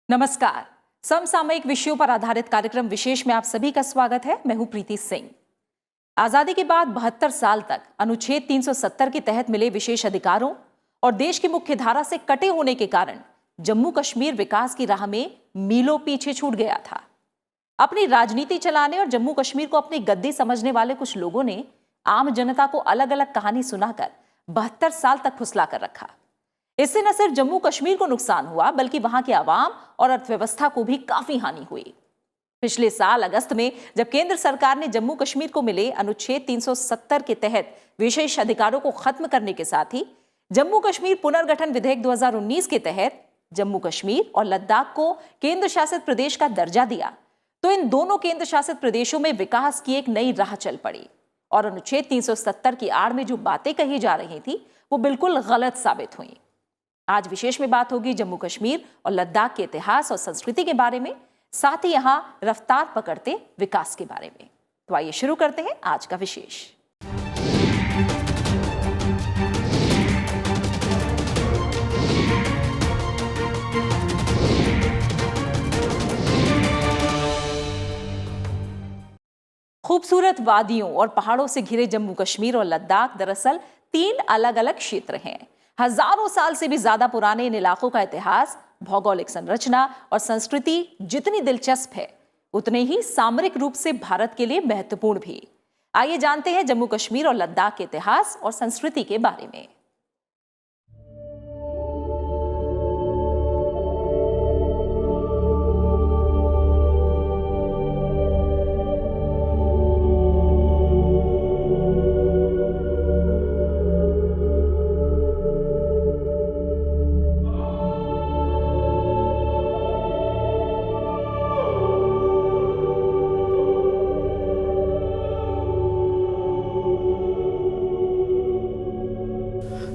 नमस्कार। समसामयिक विषयों पर आधारित कार्यक्रम विशेष में आप सभी का स्वागत है। मैं हूं प्रीति सिंह। आजादी के बाद 72 साल तक अनुच्छेद 370 के तहत मिले विशेष अधिकारों और देश की मुख्य धारा से कटे होने के कारण जम्मू कश्मीर विकास की राह में मीलों पीछे छूट गया था। अपनी राजनीति चलाने और जम्मू कश्मीर को अपनी गद्दी समझने वाले कुछ लोगों ने आम जनता को अलग अलग कहानी सुनाकर 72 साल तक फुसला कर रखा। इससे न सिर्फ जम्मू कश्मीर को नुकसान हुआ बल्कि वहां के आवाम और अर्थव्यवस्था को भी काफी हानि हुई। पिछले साल अगस्त में जब केंद्र सरकार ने जम्मू कश्मीर को मिले अनुच्छेद 370 के तहत विशेष अधिकारों को खत्म करने के साथ ही जम्मू कश्मीर पुनर्गठन विधेयक 2019 के तहत जम्मू कश्मीर और लद्दाख को केंद्र शासित प्रदेश का दर्जा दिया, तो इन दोनों केंद्र शासित प्रदेशों में विकास की एक नई राह चल पड़ी और अनुच्छेद 370 की आड़ में जो बातें कही जा रही थी वो बिल्कुल गलत साबित हुई। आज विशेष में बात होगी जम्मू कश्मीर और लद्दाख के इतिहास और संस्कृति के बारे में, साथ ही यहां रफ्तार पकड़ते विकास के बारे में। तो आइए शुरू करते हैं आज का विशेष। खूबसूरत वादियों और पहाड़ों से घिरे जम्मू कश्मीर और लद्दाख दरअसल 3 अलग अलग क्षेत्र हैं। हजारों साल से भी ज्यादा पुराने इन इलाकों का इतिहास, भौगोलिक संरचना और संस्कृति जितनी दिलचस्प है उतने ही सामरिक रूप से भारत के लिए महत्वपूर्ण भी। आइए जानते हैं जम्मू कश्मीर और लद्दाख के इतिहास और संस्कृति के बारे में।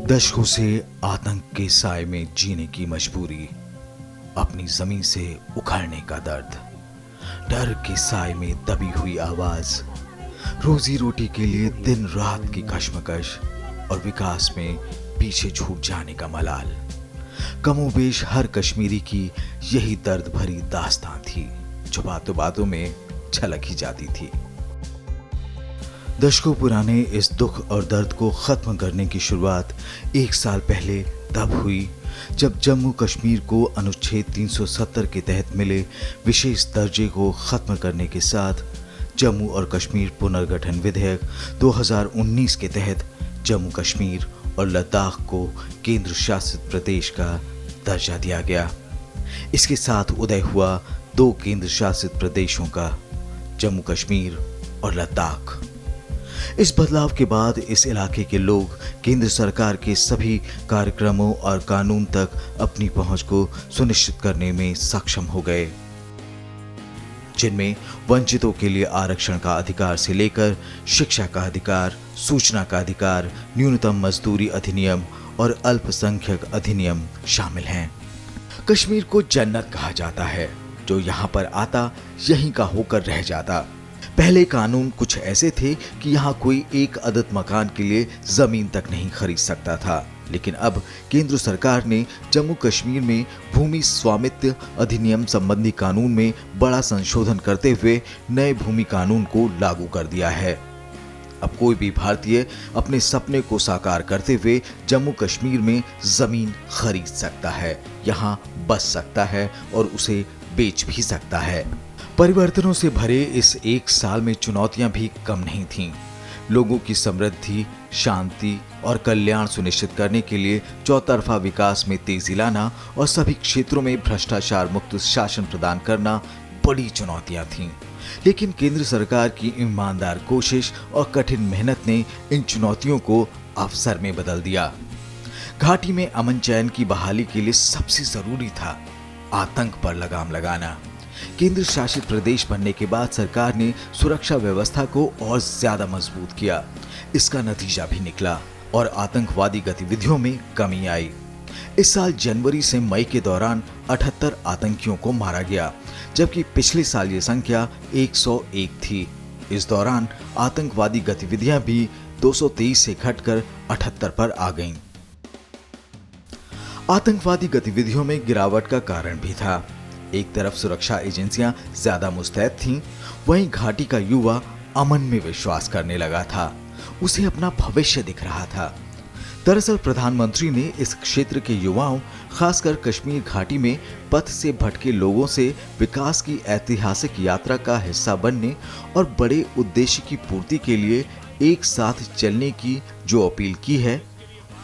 दशकों से आतंक के साए में जीने की मजबूरी, अपनी जमीन से उखड़ने का दर्द, डर के साए में दबी हुई आवाज, रोजी रोटी के लिए दिन रात की कश्मकश और विकास में पीछे छूट जाने का मलाल। कमोबेश हर कश्मीरी की यही दर्द भरी दास्तां थी जो बातों बातों में झलक ही जाती थी। दशकों पुराने इस दुख और दर्द को खत्म करने की शुरुआत 1 साल पहले तब हुई जब जम्मू कश्मीर को अनुच्छेद 370 के तहत मिले विशेष दर्जे को खत्म करने के साथ जम्मू और कश्मीर पुनर्गठन विधेयक 2019 के तहत जम्मू कश्मीर और लद्दाख को केंद्र शासित प्रदेश का दर्जा दिया गया। इसके साथ उदय हुआ 2 केंद्र शासित प्रदेशों का, जम्मू कश्मीर और लद्दाख। इस बदलाव के बाद इस इलाके के लोग केंद्र सरकार के सभी कार्यक्रमों और कानून तक अपनी पहुंच को सुनिश्चित करने में सक्षम हो गए, जिनमें वंचितों के लिए आरक्षण का अधिकार से लेकर शिक्षा का अधिकार, सूचना का अधिकार, न्यूनतम मजदूरी अधिनियम और अल्पसंख्यक अधिनियम शामिल हैं। कश्मीर को जन्नत कहा जाता है, जो यहाँ पर आता यहीं का होकर रह जाता। पहले कानून कुछ ऐसे थे कि यहाँ कोई एक अदद मकान के लिए जमीन तक नहीं खरीद सकता था, लेकिन अब केंद्र सरकार ने जम्मू कश्मीर में भूमि स्वामित्व अधिनियम संबंधी कानून में बड़ा संशोधन करते हुए नए भूमि कानून को लागू कर दिया है। अब कोई भी भारतीय अपने सपने को साकार करते हुए जम्मू कश्मीर में जमीन खरीद सकता है, यहाँ बस सकता है और उसे बेच भी सकता है। परिवर्तनों से भरे इस 1 साल में चुनौतियां भी कम नहीं थीं। लोगों की समृद्धि, शांति और कल्याण सुनिश्चित करने के लिए चौतरफा विकास में तेजी लाना और सभी क्षेत्रों में भ्रष्टाचार मुक्त शासन प्रदान करना बड़ी चुनौतियां थीं। लेकिन केंद्र सरकार की ईमानदार कोशिश और कठिन मेहनत ने इन चुनौतियों को अवसर में बदल दिया। घाटी में अमन चैन की बहाली के लिए सबसे जरूरी था आतंक पर लगाम लगाना। केंद्र शासित प्रदेश बनने के बाद सरकार ने सुरक्षा व्यवस्था को और ज्यादा मजबूत किया। इसका नतीजा भी निकला और आतंकवादी गतिविधियों में कमी आई। इस साल जनवरी से मई के दौरान 78 आतंकियों को मारा गया, जबकि पिछले साल ये संख्या 101 थी। इस दौरान आतंकवादी गतिविधियां भी 223 से घटकर 78 पर आ गईं। आतंकवादी गतिविधियों में गिरावट का कारण भी था। एक तरफ सुरक्षा एजेंसियां ज्यादा मुस्तैद थीं, वहीं घाटी का युवा अमन में विश्वास करने लगा था। उसे अपना भविष्य दिख रहा था। दरअसल प्रधानमंत्री ने इस क्षेत्र के युवाओं, खासकर कश्मीर घाटी में पथ से भटके लोगों से विकास की ऐतिहासिक यात्रा का हिस्सा बनने और बड़े उद्देश्य की पूर्ति के लिए एक साथ चलने की जो अपील की है,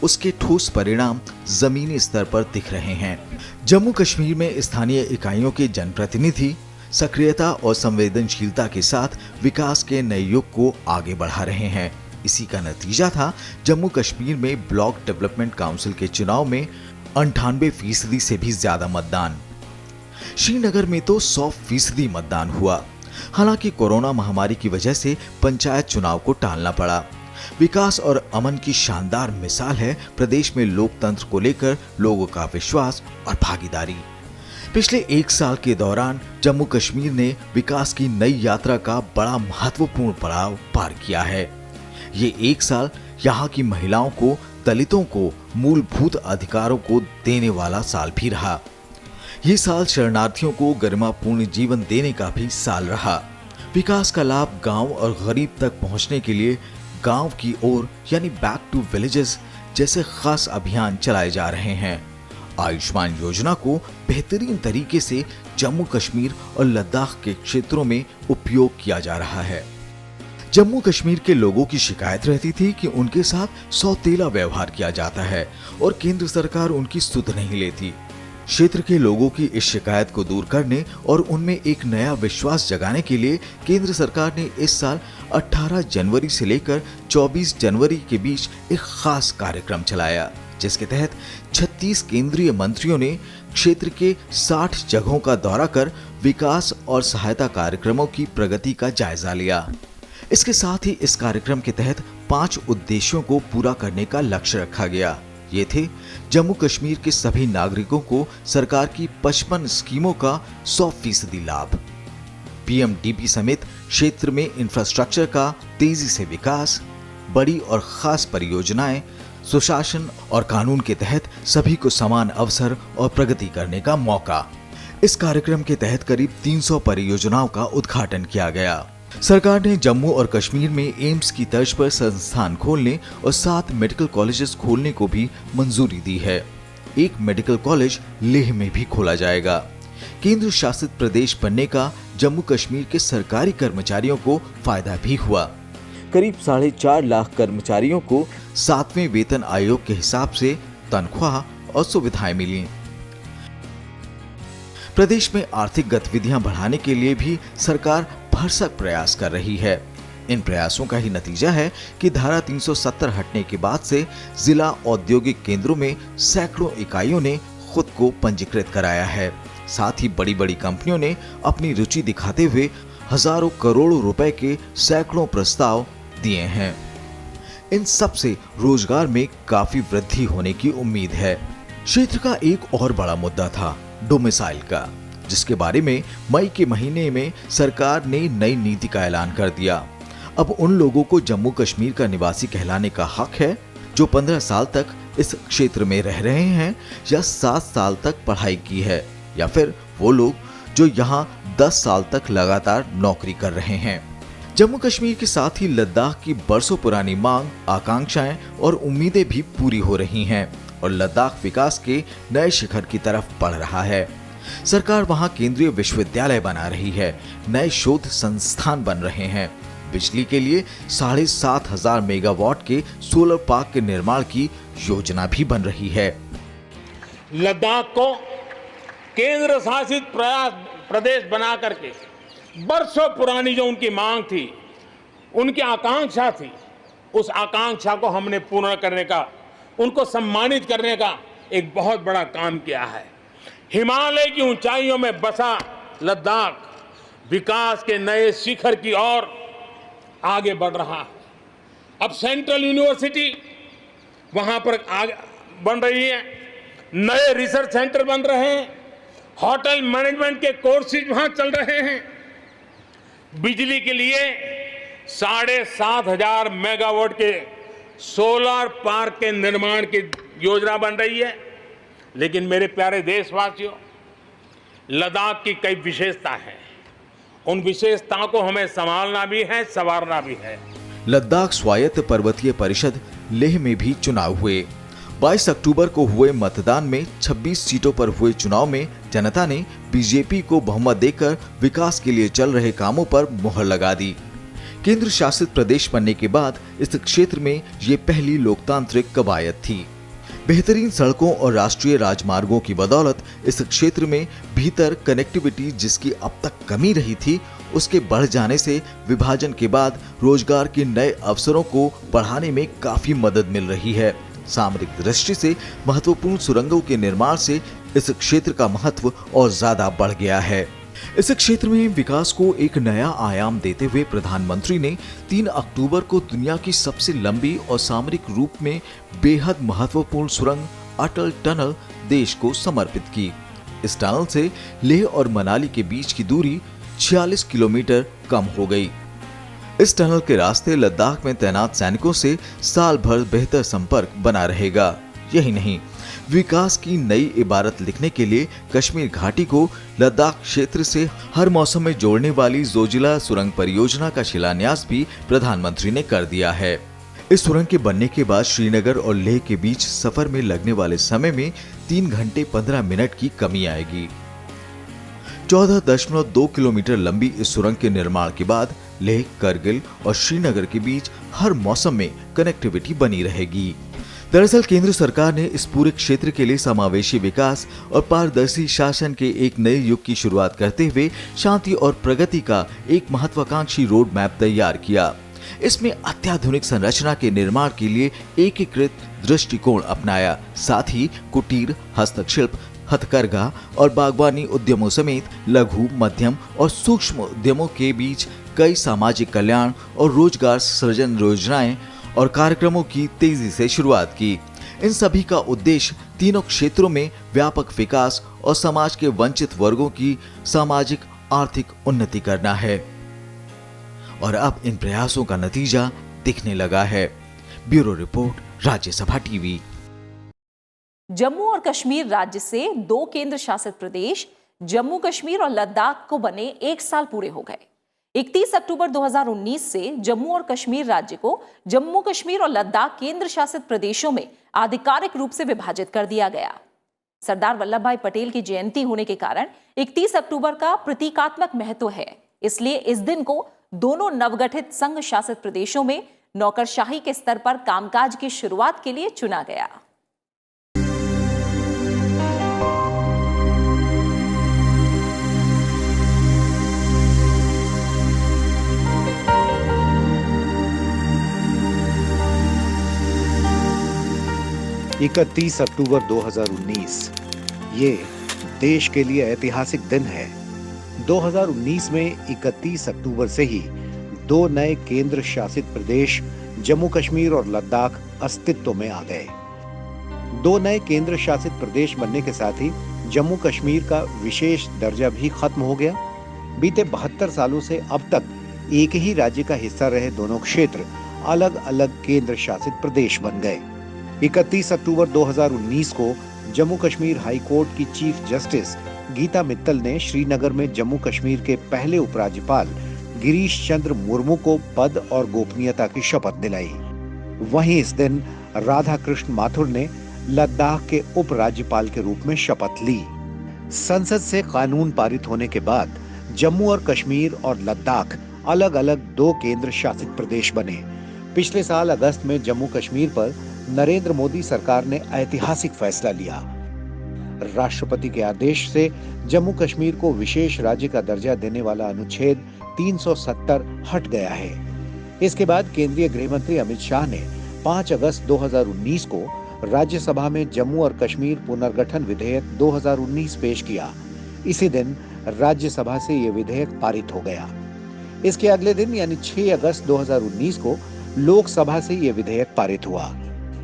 उसके ठोस परिणाम जमीनी स्तर पर दिख रहे हैं। जम्मू कश्मीर में स्थानीय इकाइयों के जनप्रतिनिधि सक्रियता और संवेदनशीलता के साथ विकास के नए युग को आगे बढ़ा रहे हैं। इसी का नतीजा था जम्मू कश्मीर में ब्लॉक डेवलपमेंट काउंसिल के चुनाव में 98% से भी ज्यादा मतदान। श्रीनगर में तो 100% मतदान हुआ। हालांकि कोरोना महामारी की वजह से पंचायत चुनाव को टालना पड़ा। विकास और अमन की शानदार मिसाल है प्रदेश में लोकतंत्र को लेकर लोगों का विश्वास और भागीदारी। पिछले एक साल के दौरान जम्मू कश्मीर ने विकास की नई यात्रा का बड़ा महत्वपूर्ण पड़ाव पार किया है। ये एक साल यहाँ की महिलाओं को, दलितों को मूलभूत अधिकारों को देने वाला साल भी रहा। ये साल शरणार्थियों को गरिमापूर्ण जीवन देने का भी साल रहा। विकास का लाभ गांव और गरीब तक पहुंचने के लिए गांव की ओर यानी बैक टू विलेजेस जैसे खास अभियान चलाए जा रहे हैं। आयुष्मान योजना को बेहतरीन तरीके से जम्मू कश्मीर और लद्दाख के क्षेत्रों में उपयोग किया जा रहा है। जम्मू कश्मीर के लोगों की शिकायत रहती थी कि उनके साथ सौतेला व्यवहार किया जाता है और केंद्र सरकार उनकी सुध नहीं लेती। क्षेत्र के लोगों की इस शिकायत को दूर करने और उनमें एक नया विश्वास जगाने के लिए केंद्र सरकार ने इस साल 18 जनवरी से लेकर 24 जनवरी के बीच एक खास कार्यक्रम चलाया, जिसके तहत 36 केंद्रीय मंत्रियों ने क्षेत्र के 60 जगहों का दौरा कर विकास और सहायता कार्यक्रमों की प्रगति का जायजा लिया। इसके साथ ही इस कार्यक्रम के तहत 5 उद्देश्यों को पूरा करने का लक्ष्य रखा गया। ये थे जम्मू कश्मीर के सभी नागरिकों को सरकार की 55 स्कीमों का 100% लाभ, पीएमडीपी समेत क्षेत्र में इंफ्रास्ट्रक्चर का तेजी से विकास, बड़ी और खास परियोजनाएं, सुशासन और कानून के तहत सभी को समान अवसर और प्रगति करने का मौका। इस कार्यक्रम के तहत करीब 300 परियोजनाओं का उद्घाटन किया गया। सरकार ने जम्मू और कश्मीर में एम्स की तर्ज पर संस्थान खोलने और 7 मेडिकल कॉलेजेस खोलने को भी मंजूरी दी है। एक मेडिकल कॉलेज लेह में भी खोला जाएगा। केंद्र शासित प्रदेश बनने का जम्मू कश्मीर के सरकारी कर्मचारियों को फायदा भी हुआ। करीब 4.5 लाख कर्मचारियों को 7वें वेतन आयोग के हिसाब से तनख्वाह और सुविधाएं मिली। प्रदेश में आर्थिक गतिविधियां बढ़ाने के लिए भी सरकार भरसक प्रयास कर रही है। इन प्रयासों का ही नतीजा है कि धारा 370 हटने के बाद से जिला औद्योगिक केंद्रों में सैकड़ों इकाइयों ने खुद को पंजीकृत कराया है। साथ ही बड़ी बड़ी कंपनियों ने अपनी रुचि दिखाते हुए हजारों करोड़ों रुपए के सैकड़ों प्रस्ताव दिए हैं। इन सब से रोजगार में काफी वृद्धि होने की उम्मीद है। क्षेत्र का एक और बड़ा मुद्दा था डोमिसाइल का, जिसके बारे में मई के महीने में सरकार ने नई नीति का ऐलान कर दिया। अब उन लोगों को जम्मू कश्मीर का निवासी कहलाने का हक है जो 15 साल तक इस क्षेत्र में रह रहे हैं या 7 साल तक पढ़ाई की है, या फिर वो लोग जो यहाँ 10 साल तक लगातार नौकरी कर रहे हैं। जम्मू कश्मीर के साथ ही लद्दाख की बरसों पुरानी मांग, आकांक्षाएं और उम्मीदें भी पूरी हो रही हैं और लद्दाख विकास के नए शिखर की तरफ बढ़ रहा है। सरकार वहां केंद्रीय विश्वविद्यालय बना रही है, नए शोध संस्थान बन रहे हैं, बिजली के लिए 7,500 मेगावाट के सोलर पार्क के निर्माण की योजना भी बन रही है। लद्दाख को केंद्र शासित प्रदेश बना करके बरसों पुरानी जो उनकी मांग थी, उनकी आकांक्षा थी, उस आकांक्षा को हमने पूर्ण करने का, उनको सम्मानित करने का एक बहुत बड़ा काम किया है। हिमालय की ऊंचाइयों में बसा लद्दाख विकास के नए शिखर की ओर आगे बढ़ रहा है। अब सेंट्रल यूनिवर्सिटी वहां पर बन रही है, नए रिसर्च सेंटर बन रहे हैं, होटल मैनेजमेंट के कोर्सेज वहां चल रहे हैं, बिजली के लिए 7,500 मेगावाट के सोलर पार्क के निर्माण की योजना बन रही है। लेकिन मेरे प्यारे देशवासियों, लद्दाख की कई विशेषता है, उन विशेषताओं को हमें संभालना भी है, संवारना भी है। लद्दाख स्वायत्त पर्वतीय परिषद लेह में भी चुनाव हुए। 22 अक्टूबर को हुए मतदान में 26 सीटों पर हुए चुनाव में जनता ने बीजेपी को बहुमत देकर विकास के लिए चल रहे कामों पर मुहर लगा दी। केंद्र शासित प्रदेश बनने के बाद इस क्षेत्र में ये पहली लोकतांत्रिक कवायद थी। बेहतरीन सड़कों और राष्ट्रीय राजमार्गों की बदौलत इस क्षेत्र में भीतर कनेक्टिविटी जिसकी अब तक कमी रही थी, उसके बढ़ जाने से विभाजन के बाद रोजगार के नए अवसरों को बढ़ाने में काफी मदद मिल रही है। सामरिक दृष्टि से महत्वपूर्ण सुरंगों के निर्माण से इस क्षेत्र का महत्व और ज्यादा बढ़ गया है। इस क्षेत्र में विकास को एक नया आयाम देते हुए प्रधानमंत्री ने 3 अक्टूबर को दुनिया की सबसे लंबी और सामरिक रूप में बेहद महत्वपूर्ण सुरंग अटल टनल देश को समर्पित की। इस टनल से लेह और मनाली के बीच की दूरी 46 किलोमीटर कम हो गई। इस टनल के रास्ते लद्दाख में तैनात सैनिकों से साल भर बेहतर संपर्क बना रहेगा। यही नहीं, विकास की नई इबारत लिखने के लिए कश्मीर घाटी को लद्दाख क्षेत्र से हर मौसम में जोड़ने वाली जोजिला सुरंग परियोजना का शिलान्यास भी प्रधानमंत्री ने कर दिया है। इस सुरंग के बनने के बाद श्रीनगर और लेह के बीच सफर में लगने वाले समय में 3 घंटे 15 मिनट की कमी आएगी। 14.2 किलोमीटर लंबी इस सुरंग के निर्माण के बाद लेह, करगिल और श्रीनगर के बीच हर मौसम में कनेक्टिविटी बनी रहेगी। दरअसल केंद्र सरकार ने इस पूरे क्षेत्र के लिए समावेशी विकास और पारदर्शी शासन के एक नए युग की शुरुआत करते हुए शांति और प्रगति का एक महत्वाकांक्षी रोड मैप तैयार किया। इसमें अत्याधुनिक संरचना के निर्माण के लिए एकीकृत दृष्टिकोण अपनाया। साथ ही कुटीर, हस्तशिल्प, हथकरघा और बागवानी उद्यमों समेत लघु, मध्यम और सूक्ष्म उद्यमों के बीच कई सामाजिक कल्याण और रोजगार सृजन योजनाएं और कार्यक्रमों की तेजी से शुरुआत की। इन सभी का उद्देश्य तीनों क्षेत्रों में व्यापक विकास और समाज के वंचित वर्गों की सामाजिक आर्थिक उन्नति करना है। और अब इन प्रयासों का नतीजा दिखने लगा है। Bureau report, Rajya Sabha TV. Jammu और कश्मीर राज्य से 2 केंद्र शासित प्रदेश जम्मू कश्मीर और लद्दाख को बने 1 साल पूरे हो गए। 31 अक्टूबर 2019 से जम्मू और कश्मीर राज्य को जम्मू कश्मीर और लद्दाख केंद्र शासित प्रदेशों में आधिकारिक रूप से विभाजित कर दिया गया। सरदार वल्लभ भाई पटेल की जयंती होने के कारण 31 अक्टूबर का प्रतीकात्मक महत्व है। इसलिए इस दिन को दोनों नवगठित संघ शासित प्रदेशों में नौकरशाही के स्तर पर कामकाज की शुरुआत के लिए चुना गया। इकतीस अक्टूबर 2019 ये देश के लिए ऐतिहासिक दिन है। 2019 में 31 अक्टूबर से ही 2 नए केंद्र शासित प्रदेश जम्मू कश्मीर और लद्दाख अस्तित्व में आ गए। 2 नए केंद्र शासित प्रदेश बनने के साथ ही जम्मू कश्मीर का विशेष दर्जा भी खत्म हो गया। बीते 72 सालों से अब तक एक ही राज्य का हिस्सा रहे दोनों क्षेत्र अलग अलग केंद्र शासित प्रदेश बन गए। 31 अक्टूबर 2019 को जम्मू कश्मीर हाई कोर्ट की चीफ जस्टिस गीता मित्तल ने श्रीनगर में जम्मू कश्मीर के पहले उपराज्यपाल गिरीश चंद्र मुर्मू को पद और गोपनीयता की शपथ दिलाई। वहीं इस दिन राधा कृष्ण माथुर ने लद्दाख के उपराज्यपाल के रूप में शपथ ली। संसद से कानून पारित होने के बाद जम्मू और कश्मीर और लद्दाख अलग अलग 2 केंद्र शासित प्रदेश बने। पिछले साल अगस्त में जम्मू कश्मीर पर नरेंद्र मोदी सरकार ने ऐतिहासिक फैसला लिया। राष्ट्रपति के आदेश से जम्मू कश्मीर को विशेष राज्य का दर्जा देने वाला अनुच्छेद 370 हट गया है। इसके बाद केंद्रीय गृह मंत्री अमित शाह ने 5 अगस्त 2019 को राज्यसभा में जम्मू और कश्मीर पुनर्गठन विधेयक 2019 पेश किया। इसी दिन राज्यसभा से ये विधेयक पारित हो गया। इसके अगले दिन यानी 6 अगस्त 2019 को लोकसभा से ये विधेयक पारित हुआ।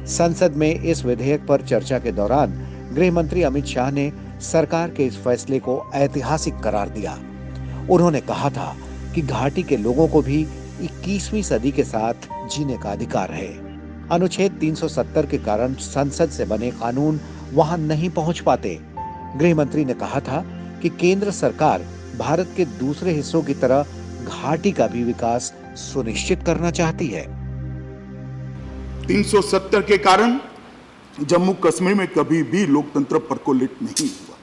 संसद में इस विधेयक पर चर्चा के दौरान गृह मंत्री अमित शाह ने सरकार के इस फैसले को ऐतिहासिक करार दिया। उन्होंने कहा था कि घाटी के लोगों को भी 21वीं सदी के साथ जीने का अधिकार है। अनुच्छेद 370 के कारण संसद से बने कानून वहां नहीं पहुंच पाते। गृह मंत्री ने कहा था कि केंद्र सरकार भारत के दूसरे हिस्सों की तरह घाटी का भी विकास सुनिश्चित करना चाहती है। 370 के कारण जम्मू कश्मीर में कभी भी लोकतंत्र परकोलेट नहीं हुआ।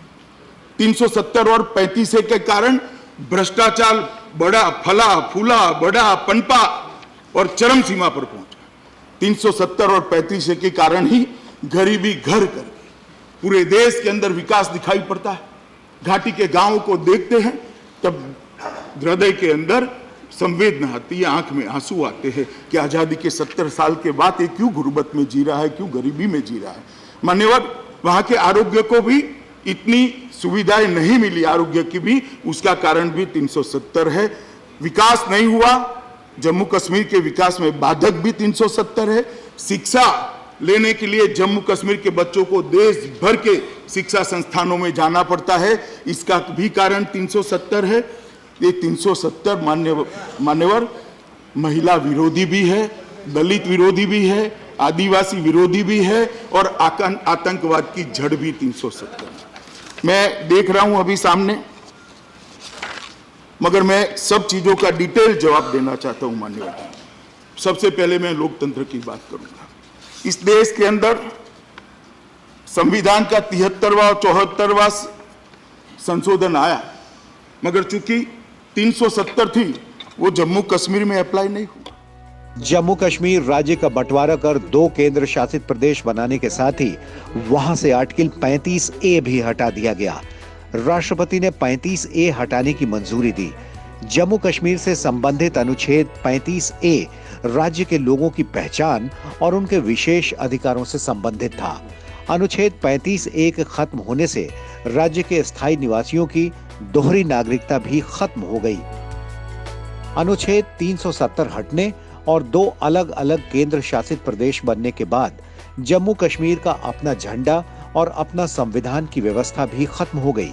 370 और 35 के कारण भ्रष्टाचार बड़ा फला फूला, बड़ा पनपा और चरम सीमा पर पहुंचा। 370 और 35 के कारण ही गरीबी घर कर पूरे देश के अंदर विकास दिखाई पड़ता है। घाटी के गांवों को देखते हैं तब हृदय के अंदर संवेदना आती है, आंख में आंसू आते हैं कि आजादी के 70 साल के बाद ये क्यों गुर्बत में जी रहा है, क्यों गरीबी में जी रहा है। मान्यवर, वहां के आरोग्य को भी इतनी सुविधाएं नहीं मिली, आरोग्य की भी, उसका कारण भी 370 है। विकास नहीं हुआ, जम्मू कश्मीर के विकास में बाधक भी 370 है। शिक्षा लेने के लिए जम्मू कश्मीर के बच्चों को देश भर के शिक्षा संस्थानों में जाना पड़ता है, इसका भी कारण 370 है। ये 370 मान्यवर महिला विरोधी भी है, दलित विरोधी भी है, आदिवासी विरोधी भी है और आतंकवाद की जड़ भी 370 है। मैं देख रहा हूं अभी सामने, मगर मैं सब चीजों का डिटेल जवाब देना चाहता हूं मान्यवर। सबसे पहले मैं लोकतंत्र की बात करूंगा। इस देश के अंदर संविधान का 73वां और 74वां संशोधन आया, मगर चूंकि 370 थी वो जम्मू कश्मीर में अप्लाई नहीं हुआ। जम्मू कश्मीर राज्य का बंटवारा कर 2 केंद्र शासित प्रदेश बनाने के साथ ही वहां से आर्टिकल 35A भी हटा दिया गया। राष्ट्रपति ने 35A हटाने की मंजूरी दी। जम्मू कश्मीर से संबंधित अनुच्छेद 35A राज्य के लोगों की पहचान और उनके विशेष अधिकारों से संबंधित था। अनुच्छेद 35A के खत्म होने से राज्य के स्थायी निवासियों की दोहरी नागरिकता भी खत्म हो गई। अनुच्छेद 370 हटने और 2 अलग-अलग केंद्र शासित प्रदेश बनने के बाद जम्मू कश्मीर का अपना झंडा और अपना संविधान की व्यवस्था भी खत्म हो गई।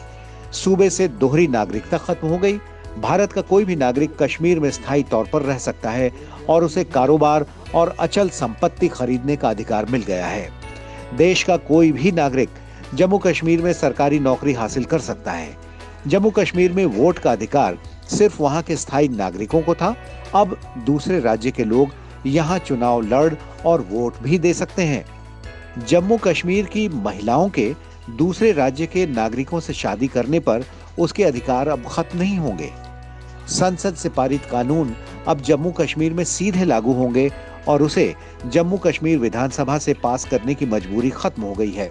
सूबे से दोहरी नागरिकता खत्म हो गई। भारत का कोई भी नागरिक कश्मीर में स्थायी तौर पर रह सकता है और उसे कारोबार और अचल संपत्ति खरीदने का अधिकार मिल गया है। देश का कोई भी नागरिक जम्मू कश्मीर में सरकारी नौकरी हासिल कर सकता है। जम्मू कश्मीर में वोट का अधिकार सिर्फ वहां के स्थायी नागरिकों को था। अब दूसरे राज्य के लोग यहां चुनाव लड़ और वोट भी दे सकते हैं। जम्मू कश्मीर की महिलाओं के दूसरे राज्य के नागरिकों से शादी करने पर उसके अधिकार अब खत्म नहीं होंगे। संसद से पारित कानून अब जम्मू कश्मीर में सीधे लागू होंगे और उसे जम्मू कश्मीर विधानसभा से पास करने की मजबूरी खत्म हो गई है।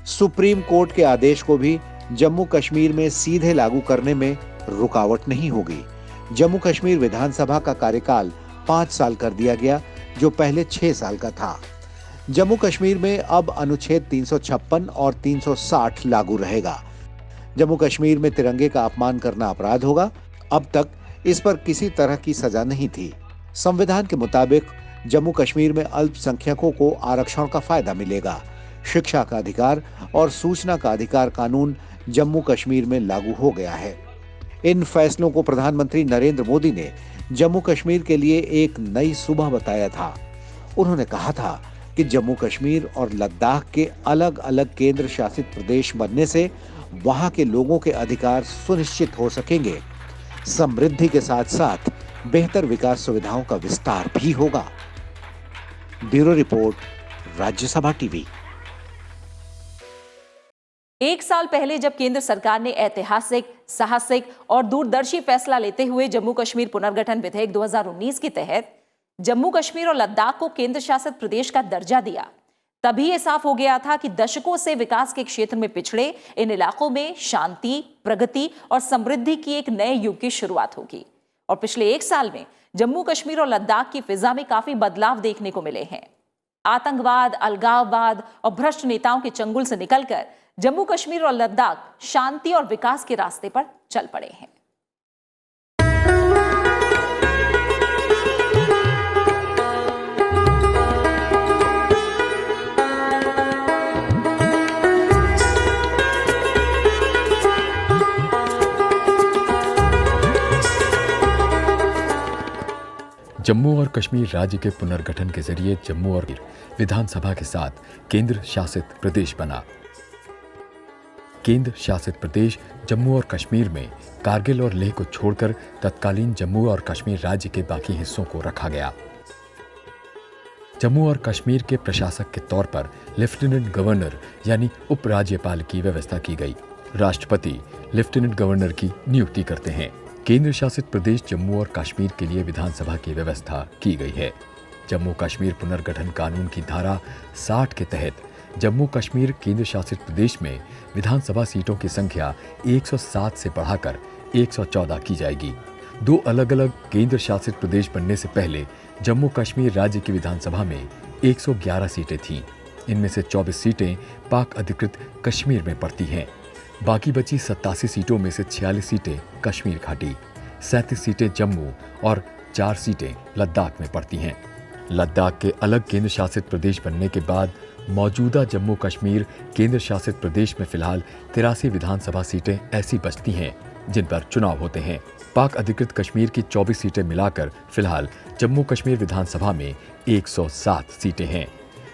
सुप्रीम कोर्ट के आदेश को भी जम्मू कश्मीर में सीधे लागू करने में रुकावट नहीं होगी। जम्मू कश्मीर विधानसभा का कार्यकाल 5 साल कर दिया गया, जो पहले 6 साल का था। जम्मू कश्मीर में अब अनुच्छेद 356 और 360 लागू रहेगा। जम्मू कश्मीर में तिरंगे का अपमान करना अपराध होगा। अब तक इस पर किसी तरह की सजा नहीं थी। संविधान के मुताबिक जम्मू कश्मीर में अल्पसंख्यकों को आरक्षण का फायदा मिलेगा। शिक्षा का अधिकार और सूचना का अधिकार कानून जम्मू कश्मीर में लागू हो गया है। इन फैसलों को प्रधानमंत्री नरेंद्र मोदी ने जम्मू कश्मीर के लिए एक नई सुबह बताया था। उन्होंने कहा था कि जम्मू कश्मीर और लद्दाख के अलग अलग केंद्र शासित प्रदेश बनने से वहां के लोगों के अधिकार सुनिश्चित हो सकेंगे। समृद्धि के साथ साथ बेहतर विकास सुविधाओं का विस्तार भी होगा। Bureau report, Rajya Sabha TV. एक साल पहले जब केंद्र सरकार ने ऐतिहासिक, साहसिक और दूरदर्शी फैसला लेते हुए जम्मू कश्मीर पुनर्गठन विधेयक 2019 के तहत जम्मू कश्मीर और लद्दाख को केंद्र शासित प्रदेश का दर्जा दिया, तभी यह साफ हो गया था कि दशकों से विकास के क्षेत्र में पिछड़े इन इलाकों में शांति, प्रगति और समृद्धि की एक नए युग की शुरुआत होगी। और पिछले 1 साल में जम्मू कश्मीर और लद्दाख की फिजा में काफी बदलाव देखने को मिले हैं। आतंकवाद, अलगाववाद और भ्रष्ट नेताओं के चंगुल से निकलकर जम्मू कश्मीर और लद्दाख शांति और विकास के रास्ते पर चल पड़े हैं। जम्मू और कश्मीर राज्य के पुनर्गठन के जरिए जम्मू और विधानसभा के साथ केंद्र शासित प्रदेश बना। केंद्र शासित प्रदेश जम्मू और कश्मीर में कारगिल और लेह को छोड़कर तत्कालीन जम्मू और कश्मीर राज्य के बाकी हिस्सों को रखा गया। जम्मू और कश्मीर के प्रशासक के तौर पर लेफ्टिनेंट गवर्नर यानी उपराज्यपाल की व्यवस्था की गई। राष्ट्रपति लेफ्टिनेंट गवर्नर की नियुक्ति करते हैं। केंद्र शासित प्रदेश जम्मू और कश्मीर के लिए विधानसभा की व्यवस्था की गई है। जम्मू कश्मीर पुनर्गठन कानून की धारा 60 के तहत जम्मू कश्मीर केंद्र शासित प्रदेश में विधानसभा सीटों की संख्या 107 से बढ़ाकर 114 की जाएगी। दो अलग अलग केंद्र शासित प्रदेश बनने से पहले जम्मू कश्मीर राज्य की विधानसभा में 111 सीटें थीं। इनमें से 24 सीटें पाक अधिकृत कश्मीर में पड़ती हैं। बाकी बची 87 सीटों में से 46 सीटें कश्मीर घाटी, 37 सीटें जम्मू और 4 सीटें लद्दाख में पड़ती हैं। लद्दाख के अलग केंद्र शासित प्रदेश बनने के बाद मौजूदा जम्मू कश्मीर केंद्र शासित प्रदेश में फिलहाल 83 विधानसभा सीटें ऐसी बचती हैं जिन पर चुनाव होते हैं। पाक अधिकृत कश्मीर की 24 सीटें मिलाकर फिलहाल जम्मू कश्मीर विधानसभा में 107 सीटें हैं,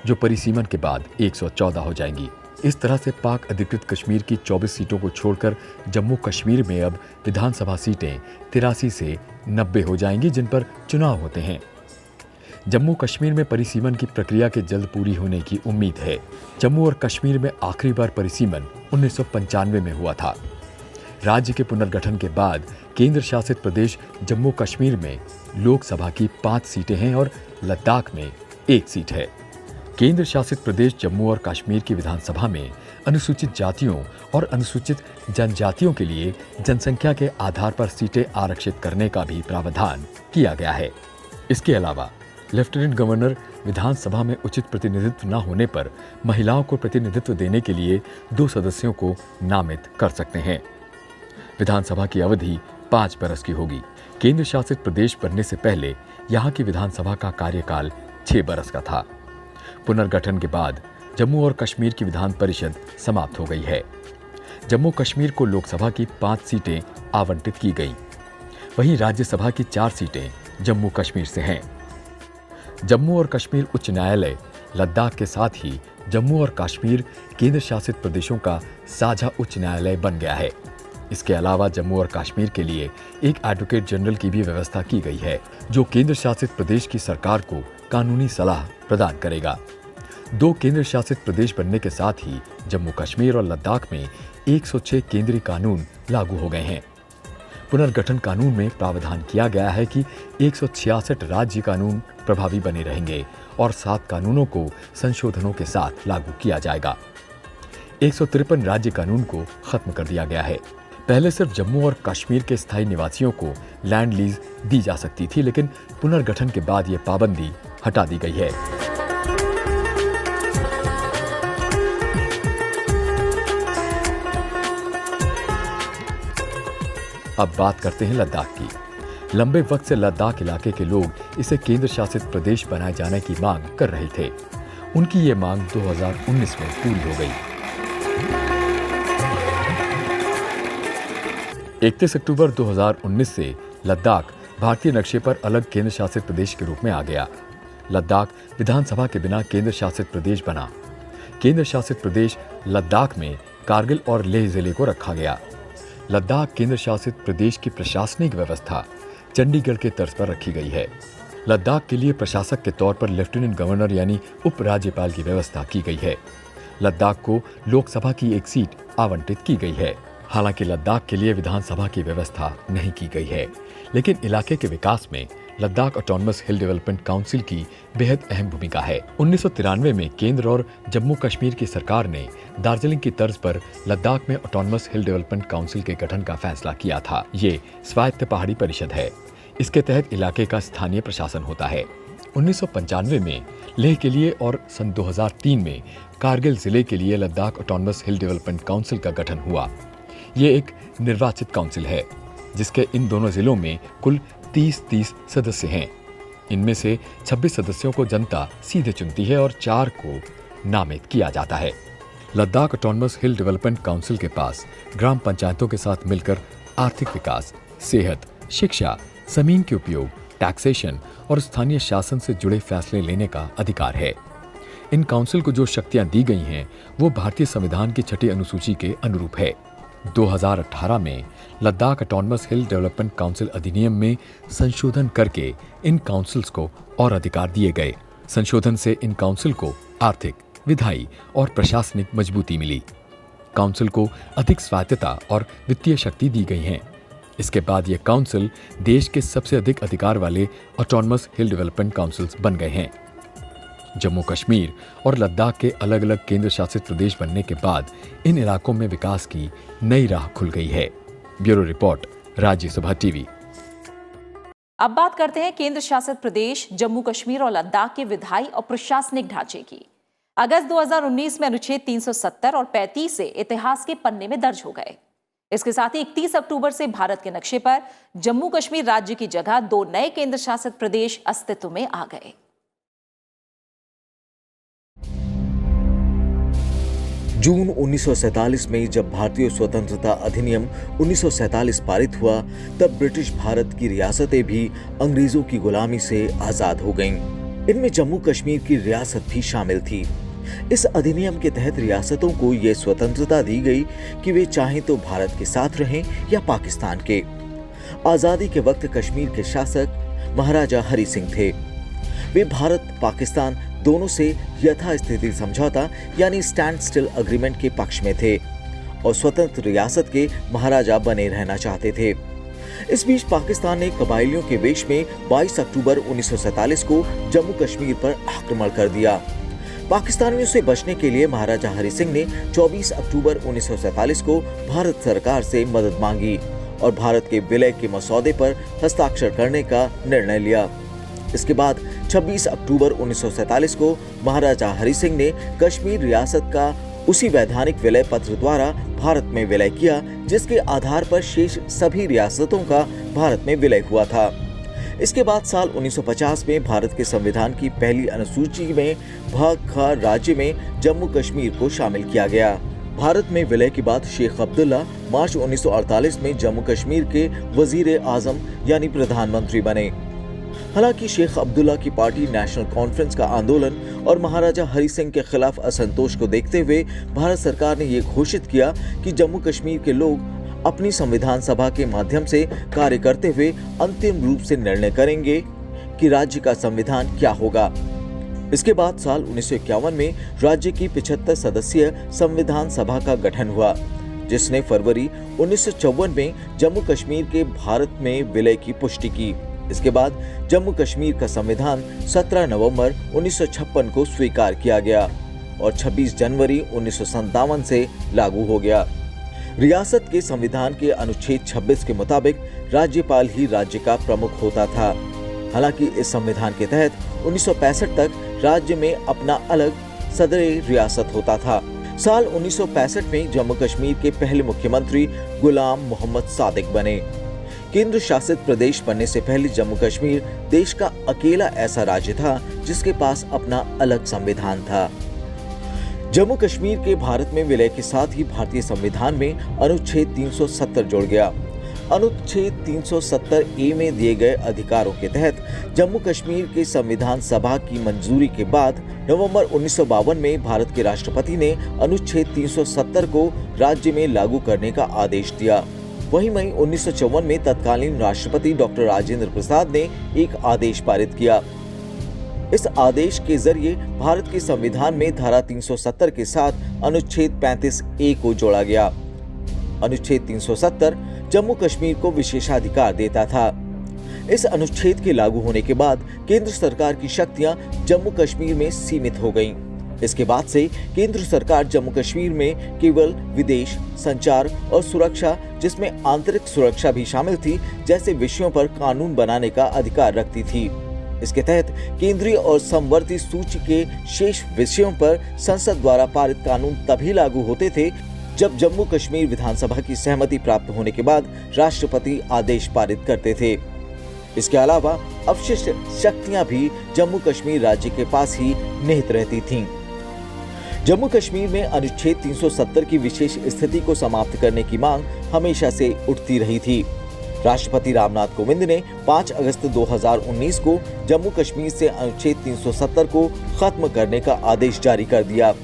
जो परिसीमन के बाद 114 हो जाएंगी। इस तरह से पाक अधिकृत कश्मीर की 24 सीटों को छोड़कर जम्मू कश्मीर में अब विधानसभा सीटें 83 से 90 हो जाएंगी जिन पर चुनाव होते हैं। जम्मू कश्मीर में परिसीमन की प्रक्रिया के जल्द पूरी होने की उम्मीद है। जम्मू और कश्मीर में आखिरी बार परिसीमन 1995 में हुआ था। राज्य के पुनर्गठन के बाद केंद्र शासित प्रदेश जम्मू कश्मीर में लोकसभा की 5 सीटें हैं और लद्दाख में 1 सीट है। केंद्र शासित प्रदेश जम्मू और कश्मीर की विधानसभा में अनुसूचित जातियों और अनुसूचित जनजातियों के लिए जनसंख्या के आधार पर सीटें आरक्षित करने का भी प्रावधान किया गया है। इसके अलावा लेफ्टिनेंट गवर्नर विधानसभा में उचित प्रतिनिधित्व न होने पर महिलाओं को प्रतिनिधित्व देने के लिए 2 सदस्यों को नामित कर सकते हैं। विधानसभा की अवधि 5 बरस की होगी। केंद्र शासित प्रदेश बनने से पहले यहाँ की विधानसभा का कार्यकाल 6 बरस का था। पुनर्गठन के बाद जम्मू और कश्मीर की विधान परिषद समाप्त हो गई है। जम्मू कश्मीर को लोकसभा की 5 सीटें आवंटित की गईं। वहीं राज्यसभा की 4 सीटें जम्मू कश्मीर से हैं। जम्मू और कश्मीर उच्च न्यायालय लद्दाख के साथ ही जम्मू और कश्मीर केंद्र शासित प्रदेशों का साझा उच्च न्यायालय बन गया है। इसके अलावा जम्मू और कश्मीर के लिए एक एडवोकेट जनरल की भी व्यवस्था की गई है, जो केंद्र शासित प्रदेश की सरकार को कानूनी सलाह प्रदान करेगा। 2 केंद्र शासित प्रदेश बनने के साथ ही जम्मू कश्मीर और लद्दाख में 106 केंद्रीय कानून लागू हो गए हैं। पुनर्गठन कानून में प्रावधान किया गया है कि 166 राज्य कानून प्रभावी बने रहेंगे और 7 कानूनों को संशोधनों के साथ लागू किया जाएगा। 153 राज्य कानून को खत्म कर दिया गया है। पहले सिर्फ जम्मू और कश्मीर के स्थायी निवासियों को लैंड लीज दी जा सकती थी, लेकिन पुनर्गठन के बाद ये पाबंदी हटा दी गई है। अब बात करते हैं लद्दाख की। लंबे वक्त से लद्दाख इलाके के लोग इसे केंद्र शासित प्रदेश बनाए जाने की मांग कर रहे थे। उनकी ये मांग 2019 में पूरी हो गई। 31 अक्टूबर 2019 से लद्दाख भारतीय नक्शे पर अलग केंद्र शासित प्रदेश के रूप में आ गया। लद्दाख विधानसभा के बिना केंद्र शासित प्रदेश बना। केंद्र शासित प्रदेश लद्दाख में कारगिल और लेह जिले को रखा गया। लद्दाख केंद्र शासित प्रदेश की प्रशासनिक व्यवस्था चंडीगढ़ के तर्ज पर रखी गई है। लद्दाख के लिए प्रशासक के तौर पर लेफ्टिनेंट गवर्नर यानी उपराज्यपाल की व्यवस्था की गई है। लद्दाख को लोकसभा की 1 सीट आवंटित की गई है। हालांकि लद्दाख के लिए विधानसभा की व्यवस्था नहीं की गई है, लेकिन इलाके के विकास में लद्दाख ऑटोनमस हिल डेवलपमेंट काउंसिल की बेहद अहम भूमिका है। 1993 में केंद्र और जम्मू कश्मीर की सरकार ने दार्जिलिंग की तर्ज पर लद्दाख में ऑटोनमस हिल डेवलपमेंट काउंसिल के गठन का फैसला किया था। ये स्वायत्त पहाड़ी परिषद है। इसके तहत इलाके का स्थानीय प्रशासन होता है। 1995 में लेह के लिए और सन 2003 में कारगिल जिले के लिए लद्दाख ऑटोनमस हिल डेवलपमेंट काउंसिल का गठन हुआ। ये एक निर्वाचित काउंसिल है, जिसके इन दोनों जिलों में कुल 30 सदस्य हैं। इनमें से 26 सदस्यों को जनता सीधे चुनती है और 4 को नामित किया जाता है। लद्दाख ऑटोनमस हिल डेवलपमेंट काउंसिल के पास ग्राम पंचायतों के साथ मिलकर आर्थिक विकास, सेहत, शिक्षा, जमीन के उपयोग, टैक्सेशन और स्थानीय शासन से जुड़े फैसले लेने का अधिकार है। इन काउंसिल को जो शक्तियां दी गई हैं वो भारतीय संविधान की 6ठी अनुसूची के अनुरूप है। 2018 में लद्दाख ऑटोनमस हिल डेवलपमेंट काउंसिल अधिनियम में संशोधन करके इन काउंसिल्स को और अधिकार दिए गए। संशोधन से इन काउंसिल को आर्थिक, विधायी और प्रशासनिक मजबूती मिली। काउंसिल को अधिक स्वायत्तता और वित्तीय शक्ति दी गई है। इसके बाद ये काउंसिल देश के सबसे अधिक अधिकार वाले ऑटोनमस हिल डेवलपमेंट काउंसिल्स बन गए हैं। जम्मू कश्मीर और लद्दाख के अलग अलग केंद्र शासित प्रदेश बनने के बाद इन इलाकों में विकास की नई राह खुल गई है। Bureau report, Rajya Sabha TV. अब बात करते हैं केंद्र शासित प्रदेश जम्मू कश्मीर और लद्दाख के विधायी और प्रशासनिक ढांचे की। अगस्त 2019 में अनुच्छेद 370 और 35 से इतिहास के पन्ने में दर्ज हो गए। इसके साथ ही 31 अक्टूबर से भारत के नक्शे पर जम्मू कश्मीर राज्य की जगह 2 नए केंद्र शासित प्रदेश अस्तित्व में आ गए। जून 1947 में जब भारतीय स्वतंत्रता अधिनियम 1947 पारित हुआ, तब ब्रिटिश भारत की रियासतें भी अंग्रेजों की गुलामी से आजाद हो गईं। इनमें जम्मू कश्मीर की रियासत भी शामिल थी। इस अधिनियम के तहत रियासतों को यह स्वतंत्रता दी गई कि वे चाहें तो भारत के साथ रहें या पाकिस्तान के। आजादी के वक्त कश्मीर के शासक महाराजा हरि सिंह थे। वे भारत पाकिस्तान दोनों से यथास्थिति समझौता यानी स्टैंड स्टिल अग्रीमेंट के पक्ष में थे और स्वतंत्र रियासत के महाराजा बने रहना चाहते थे। इस बीच पाकिस्तान ने कबायलियों के वेश में 22 अक्टूबर 1947 को जम्मू कश्मीर पर आक्रमण कर दिया। पाकिस्तानियों से बचने के लिए महाराजा हरि सिंह ने 24 अक्टूबर 1947 को भारत सरकार से मदद मांगी और भारत के विलय के मसौदे पर हस्ताक्षर करने का निर्णय लिया। इसके बाद 26 अक्टूबर 1947 को महाराजा हरि सिंह ने कश्मीर रियासत का उसी वैधानिक विलय पत्र द्वारा भारत में विलय किया, जिसके आधार पर शेष सभी रियासतों का भारत में विलय हुआ था। इसके बाद साल 1950 में भारत के संविधान की पहली अनुसूची में भाग ख राज्य में जम्मू कश्मीर को शामिल किया गया। भारत में विलय के बाद शेख अब्दुल्ला मार्च 1948 में जम्मू कश्मीर के वजीर आजम यानी प्रधानमंत्री बने। हालांकि शेख अब्दुल्ला की पार्टी नेशनल कॉन्फ्रेंस का आंदोलन और महाराजा हरि सिंह के खिलाफ असंतोष को देखते हुए भारत सरकार ने ये घोषित किया कि जम्मू कश्मीर के लोग अपनी संविधान सभा के माध्यम से कार्य करते हुए अंतिम रूप से निर्णय करेंगे कि राज्य का संविधान क्या होगा। इसके बाद साल 1951 में राज्य की 75 सदस्यीय संविधान सभा का गठन हुआ, जिसने फरवरी 1954 में जम्मू कश्मीर के भारत में विलय की पुष्टि की। इसके बाद जम्मू कश्मीर का संविधान 17 नवंबर 1956 को स्वीकार किया गया और 26 जनवरी 1957 से लागू हो गया। रियासत के संविधान के अनुच्छेद 26 के मुताबिक राज्यपाल ही राज्य का प्रमुख होता था। हालांकि इस संविधान के तहत 1965 तक राज्य में अपना अलग सदर रियासत होता था। साल 1965 में जम्मू कश्मीर के पहले मुख्यमंत्री गुलाम मोहम्मद सादिक बने। केंद्र शासित प्रदेश बनने से पहले जम्मू कश्मीर देश का अकेला ऐसा राज्य था जिसके पास अपना अलग संविधान था। जम्मू कश्मीर के भारत में विलय के साथ ही भारतीय संविधान में अनुच्छेद 370 जुड़ गया। अनुच्छेद 370 ए में दिए गए अधिकारों के तहत जम्मू कश्मीर के संविधान सभा की मंजूरी के बाद नवंबर 1952 में भारत के राष्ट्रपति ने अनुच्छेद 370 को राज्य में लागू करने का आदेश दिया। वहीं मई 1954 में तत्कालीन राष्ट्रपति डॉक्टर राजेंद्र प्रसाद ने एक आदेश पारित किया। इस आदेश के जरिए भारत के संविधान में धारा 370 के साथ अनुच्छेद 35 ए को जोड़ा गया। अनुच्छेद 370 जम्मू कश्मीर को विशेषाधिकार देता था। इस अनुच्छेद के लागू होने के बाद केंद्र सरकार की शक्तियां जम्मू कश्मीर में सीमित हो गईं। इसके बाद से केंद्र सरकार जम्मू कश्मीर में केवल विदेश, संचार और सुरक्षा, जिसमें आंतरिक सुरक्षा भी शामिल थी, जैसे विषयों पर कानून बनाने का अधिकार रखती थी। इसके तहत केंद्रीय और समवर्ती सूची के शेष विषयों पर संसद द्वारा पारित कानून तभी लागू होते थे जब जम्मू कश्मीर विधानसभा की सहमति प्राप्त होने के बाद राष्ट्रपति आदेश पारित करते थे। इसके अलावा अवशिष्ट शक्तियां भी जम्मू कश्मीर राज्य के पास ही निहित रहती थीं। जम्मू कश्मीर में अनुच्छेद 370 की विशेष स्थिति को समाप्त करने की मांग हमेशा से उठती रही थी। राष्ट्रपति रामनाथ कोविंद ने 5 अगस्त 2019 को जम्मू कश्मीर से अनुच्छेद 370 को खत्म करने का आदेश जारी कर दिया।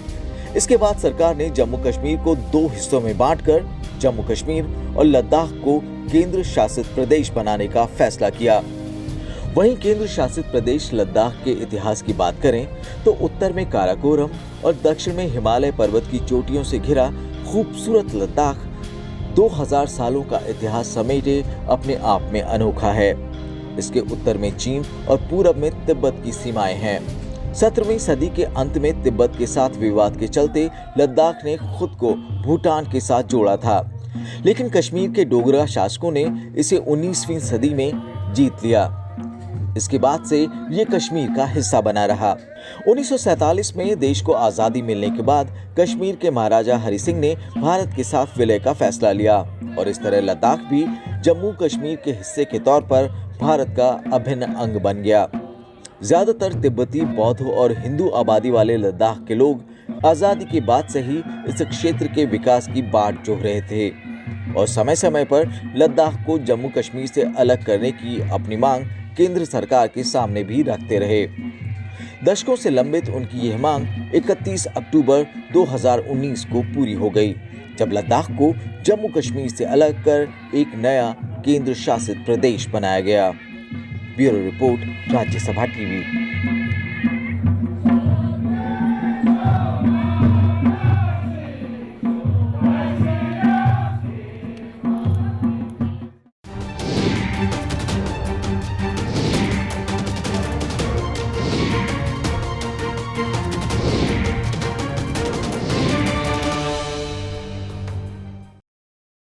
इसके बाद सरकार ने जम्मू कश्मीर को 2 हिस्सों में बांटकर जम्मू कश्मीर और लद्दाख को केंद्र शासित प्रदेश बनाने का फैसला किया। वहीं केंद्र शासित प्रदेश लद्दाख के इतिहास की बात करें तो उत्तर में काराकोरम और दक्षिण में हिमालय पर्वत की चोटियों से घिरा खूबसूरत लद्दाख 2000 सालों का इतिहास समेटे अपने आप में अनोखा है। इसके उत्तर में चीन और पूरब में तिब्बत की सीमाएं हैं। 17वीं सदी के अंत में तिब्बत के साथ विवाद के चलते लद्दाख ने खुद को भूटान के साथ जोड़ा था, लेकिन कश्मीर के डोगरा शासकों ने इसे 19वीं सदी में जीत लिया। इसके बाद से ये कश्मीर का हिस्सा बना रहा। 1947 में देश को आजादी मिलने के बाद कश्मीर के महाराजा हरि सिंह ने भारत के साथ विलय का फैसला लिया और इस तरह लद्दाख भी जम्मू कश्मीर के हिस्से के तौर पर भारत का अभिन्न अंग बन गया। ज्यादातर तिब्बती, बौद्ध और हिंदू आबादी वाले लद्दाख के लोग आजादी के बाद से ही इस क्षेत्र के विकास की बाट जोह रहे थे और समय समय पर लद्दाख को जम्मू कश्मीर से अलग करने की अपनी मांग केंद्र सरकार के सामने भी रखते रहे। दशकों से लंबित उनकी यह मांग 31 अक्टूबर 2019 को पूरी हो गई, जब लद्दाख को जम्मू कश्मीर से अलग कर एक नया केंद्र शासित प्रदेश बनाया गया। Bureau report, Rajya Sabha TV.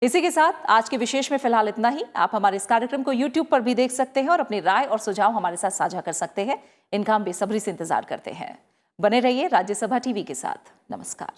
इसी के साथ आज के विशेष में फिलहाल इतना ही। आप हमारे इस कार्यक्रम को YouTube पर भी देख सकते हैं और अपनी राय और सुझाव हमारे साथ साझा कर सकते हैं। इनका हम बेसब्री से इंतजार करते हैं। बने रहिए राज्यसभा टीवी के साथ। नमस्कार।